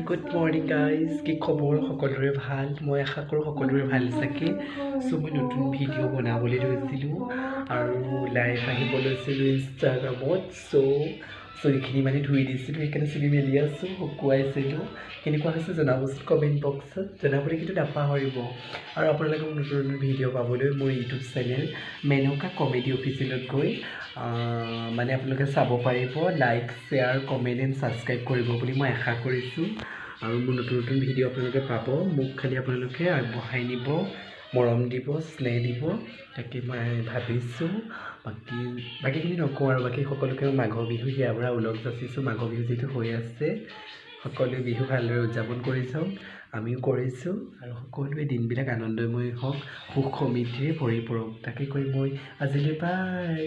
good morning guys কি খবৰ সকলোৰে ভাল মই আশা কৰোঁ সকলোৰে ভাল চাগে চ' মই নতুন ভিডিঅ' বনাবলৈ লৈছিলোঁ আৰু লাইভ আহিব লৈছিলোঁ ইনষ্টাগ্ৰামত চুলিখিনি মানে ধুই দিছিলোঁ সেইকাৰণে চুলি মেলি আছোঁ শুকুৱাইছিলোঁ কেনেকুৱা হৈছে জনাবচোন কমেণ্ট বক্সত জনাবলৈ কিন্তু নাপাহৰিব আৰু আপোনালোকে নতুন নতুন ভিডিঅ' পাবলৈ মোৰ ইউটিউব চেনেল মেনকা কমেডি অফিচিয়েলত গৈ মানে আপোনালোকে চাব পাৰিব like share comment and subscribe কৰিব বুলি মই আশা কৰিছোঁ আৰু মোৰ নতুন নতুন ভিডিঅ' আপোনালোকে পাব মোক খালি আপোনালোকে আগবঢ়াই নিব মৰম দিব স্নেহ দিব তাকে মই ভাবিছোঁ বাকীখিনি নকওঁ আৰু বাকী সকলোকে মাঘৰ বিহু ইয়াৰ পৰা ওলগ যাচিছোঁ মাঘৰ বিহু যিটো হৈ আছে সকলোৱে বিহু ভালদৰে উদযাপন কৰি চাওক আমিও কৰিছোঁ আৰু সকলোৱে দিনবিলাক আনন্দময় হওক সুখ সমৃদ্ধিৰে ভৰি পৰক তাকে কৈ মই আজিলৈ বাই